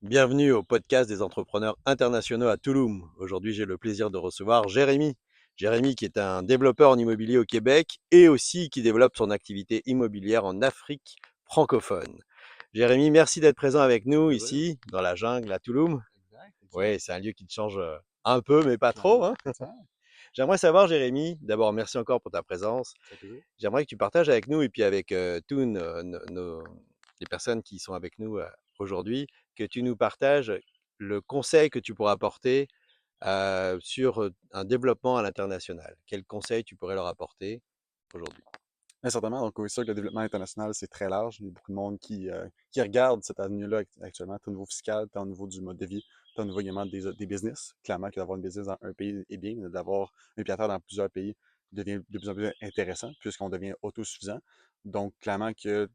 Bienvenue au podcast des entrepreneurs internationaux à Touloum. Aujourd'hui, j'ai le plaisir de recevoir Jérémy. Jérémy qui est un développeur en immobilier au Québec et aussi qui développe son activité immobilière en Afrique francophone. Jérémy, merci d'être présent avec nous Plaisir. ici, dans la jungle à Touloum. Exact. Oui, c'est un lieu qui te change un peu, mais pas trop, Clairement, hein. ça, J'aimerais savoir, Jérémy, d'abord, merci encore pour ta présence. ça fait plaisir. J'aimerais que tu partages avec nous et puis avec tous les personnes qui sont avec nous aujourd'hui, que tu nous partages le conseil que tu pourras apporter sur un développement à l'international. Quel conseil tu pourrais leur apporter aujourd'hui? Mais certainement, donc oui, c'est sûr que le développement international, c'est très large. Il y a beaucoup de monde qui regarde cette avenue-là actuellement, tant au niveau fiscal, tant au niveau du mode de vie, tant au niveau également des business. Clairement, que d'avoir une business dans un pays est bien, mais d'avoir un pied à terre dans plusieurs pays devient de plus en plus intéressant puisqu'on devient autosuffisant. Donc, clairement que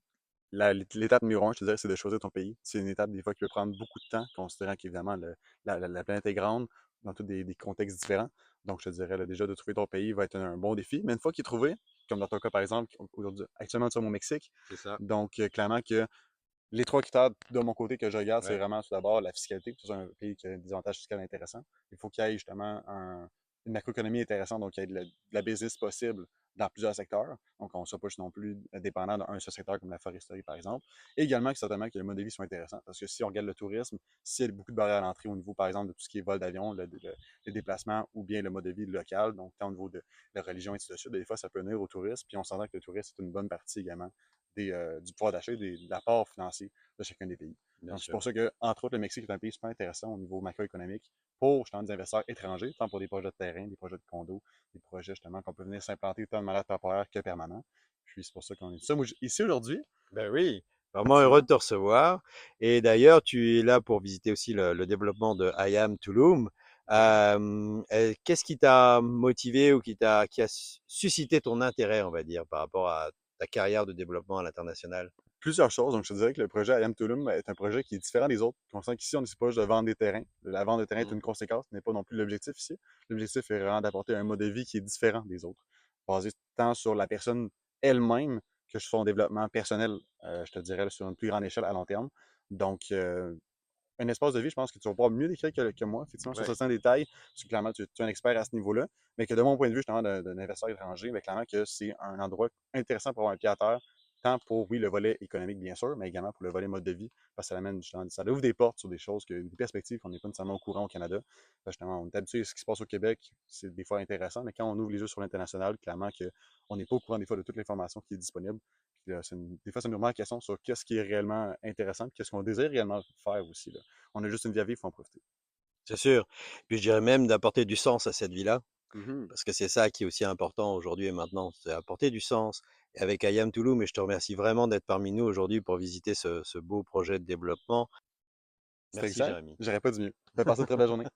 l'étape numéro un, je te dirais, c'est de choisir ton pays. C'est une étape, des fois, qui peut prendre beaucoup de temps, considérant qu'évidemment, la planète est grande, dans tous des contextes différents. Donc, je te dirais, là, déjà, de trouver ton pays va être un bon défi. Mais une fois qu'il est trouvé, comme dans ton cas, par exemple, aujourd'hui, actuellement, tu es au Mexique. C'est ça. Donc, clairement que les trois critères de mon côté que je regarde, c'est Ouais. vraiment tout d'abord la fiscalité, que ce soit un pays qui a des avantages fiscaux intéressants. Il faut qu'il y ait justement une macroéconomie intéressante, donc il y ait de la business possible dans plusieurs secteurs. Donc, on ne soit pas juste non plus dépendant d'un seul secteur comme la foresterie, par exemple. Et également, certainement, que les modes de vie sont intéressants. Parce que si on regarde le tourisme, s'il y a beaucoup de barrières à l'entrée au niveau, par exemple, de tout ce qui est vol d'avion, les déplacements ou bien le mode de vie local, donc tant au niveau de la religion et ainsi de suite, des fois, ça peut nuire au tourisme. Puis on s'entend que le tourisme, c'est une bonne partie également du pouvoir d'achat, de l'apport financier de chacun des pays. Bien Donc, c'est sûr. pour ça que, entre autres, le Mexique est un pays super intéressant au niveau macroéconomique pour justement des investisseurs étrangers, tant pour des projets de terrain, des projets de condos, des projets justement qu'on peut venir s'implanter tant de manière temporaire que permanent. Puis c'est pour ça qu'on est ça. Moi, ici aujourd'hui, Ben oui, vraiment heureux de effectivement. te recevoir. Et d'ailleurs, tu es là pour visiter aussi le développement de I Am Tulum. Exact. Qu'est-ce qui t'a motivé ou qui a suscité ton intérêt, on va dire, par rapport à ta carrière de développement à l'international? Plusieurs choses. Donc, je te dirais que le projet I Am Tulum est un projet qui est différent des autres. On sent qu'ici, on ne sait pas juste de vendre des terrains. La vente de terrains est Mhm. une conséquence, ce n'est pas non plus l'objectif ici. L'objectif est vraiment d'apporter un mode de vie qui est différent des autres, basé tant sur la personne elle-même que sur son développement personnel, je te dirais, sur une plus grande échelle à long terme. Donc, un espace de vie, je pense que tu vas pouvoir mieux décrire que moi, effectivement, sur Ouais. certains détails, parce que clairement, tu es un expert à ce niveau-là, mais que de mon point de vue, justement, d'un investisseur étranger, mais clairement que c'est un endroit intéressant pour avoir un pied à terre, tant pour, oui, le volet économique, bien sûr, mais également pour le volet mode de vie, parce que ça amène, justement, ça ouvre des portes sur des choses, des perspectives qu'on n'est pas nécessairement au courant au Canada. Justement, on est habitué à ce qui se passe au Québec, c'est des fois intéressant, mais quand on ouvre les yeux sur l'international, clairement qu'on n'est pas au courant des fois de toute l'information qui est disponible. Des fois, ça nous remet en question sur qu'est-ce qui est réellement intéressant, qu'est-ce qu'on désire réellement faire aussi. Là. On a juste une vie à vivre, il faut en profiter. C'est sûr. Puis je dirais même d'apporter du sens à cette vie-là, Mhm. parce que c'est ça qui est aussi important aujourd'hui et maintenant, c'est apporter du sens. Et avec I Am Touloum, et je te remercie vraiment d'être parmi nous aujourd'hui pour visiter ce beau projet de développement. C'était Merci, exact. Jérémy. J'aurais pas dit mieux. Fais passer une très belle journée.